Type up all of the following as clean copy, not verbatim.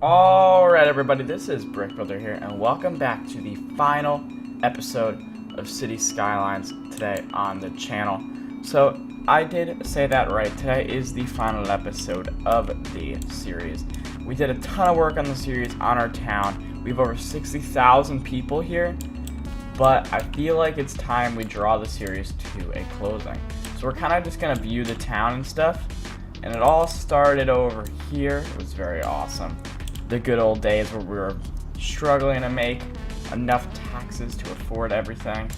Alright everybody, this is BrickBuilder here, and welcome back to the final episode of City Skylines today on the channel. So, I did say that right, today is the final episode of the series. We did a ton of work on the series on our town. We have over 60,000 people here, but I feel like it's time we draw the series to a closing. So we're kind of just going to view the town and stuff, and it all started over here. It was very awesome. The good old days where we were struggling to make enough taxes to afford everything,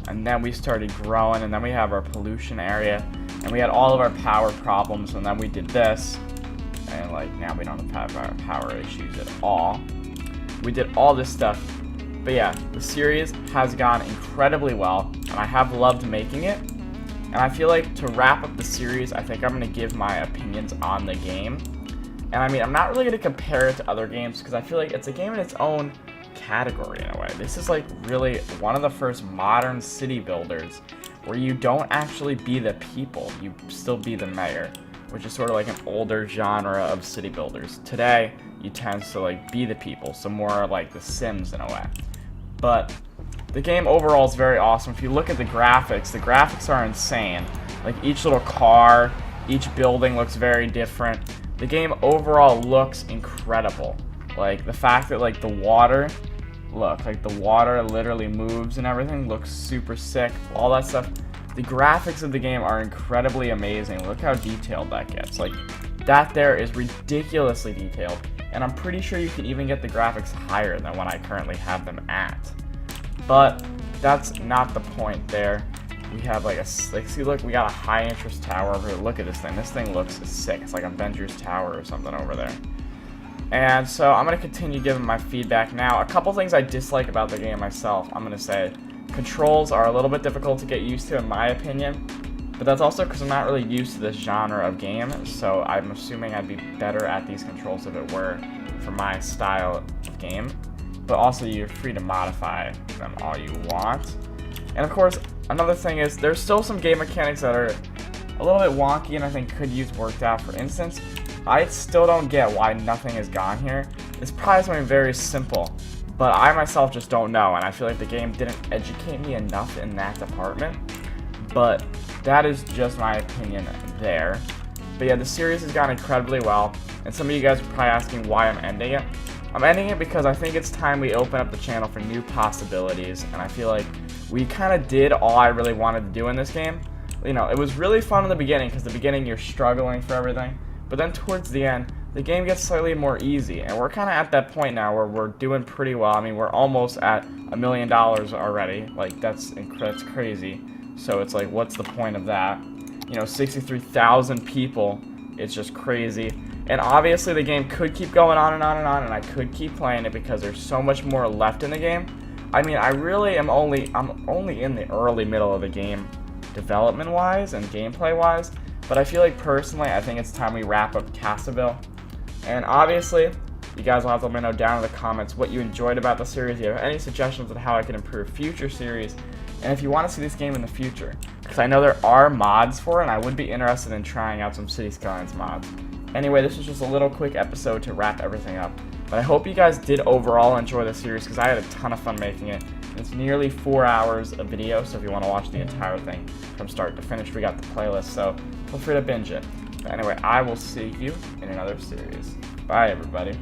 and then we started growing, and then we have our pollution area, and we had all of our power problems, and then we did this, and like now we don't have our power issues at all. We did all this stuff, but yeah, the series has gone incredibly well, and I have loved making it. And I feel like to wrap up the series, I think I'm going to give my opinions on the game. And I mean, I'm not really going to compare it to other games because I feel like it's a game in its own category in a way. This is like really one of the first modern city builders where you don't actually be the people, you still be the mayor, which is sort of like an older genre of city builders. Today, you tend to like be the people, so more like The Sims in a way. But the game overall is very awesome. If you look at the graphics are insane. Like each little car, each building looks very different. The game overall looks incredible. Like the fact that like the water, literally moves and everything looks super sick. All that stuff. The graphics of the game are incredibly amazing. Look how detailed that gets. Like that there is ridiculously detailed. And I'm pretty sure you can even get the graphics higher than what I currently have them at. But that's not the point there. We have like see, look, we got a high interest tower over here. Look at this thing. This thing looks sick. It's like Avengers Tower or something over there. And so I'm going to continue giving my feedback now. A couple things I dislike about the game myself, I'm going to say. Controls are a little bit difficult to get used to in my opinion. But that's also because I'm not really used to this genre of game. So I'm assuming I'd be better at these controls if it were for my style of game. But also you're free to modify them all you want. And of course, another thing is there's still some game mechanics that are a little bit wonky and I think could use worked out. For instance, I still don't get why nothing is gone here. It's probably something very simple, but I myself just don't know, and I feel like the game didn't educate me enough in that department. But that is just my opinion there. But yeah, the series has gone incredibly well, and some of you guys are probably asking why I'm ending it. I'm ending it because I think it's time we open up the channel for new possibilities, and I feel like we kind of did all I really wanted to do in this game. You know, it was really fun in the beginning, because the beginning you're struggling for everything, but then towards the end, the game gets slightly more easy, and we're kind of at that point now where we're doing pretty well. I mean, we're almost at $1 million already. Like, that's crazy. So it's like, what's the point of that? You know, 63,000 people, it's just crazy. And obviously the game could keep going on and on and on, and I could keep playing it because there's so much more left in the game. I mean, I really am I'm only in the early middle of the game development-wise and gameplay-wise, but I feel like personally, I think it's time we wrap up Castleville. And obviously, you guys will have to let me know down in the comments what you enjoyed about the series. If you have any suggestions on how I can improve future series, and if you want to see this game in the future, because I know there are mods for it, and I would be interested in trying out some City Skylines mods. Anyway, this was just a little quick episode to wrap everything up. But I hope you guys did overall enjoy the series because I had a ton of fun making it. It's nearly 4 hours of video, so if you want to watch the entire thing from start to finish, we got the playlist, so feel free to binge it. But anyway, I will see you in another series. Bye, everybody.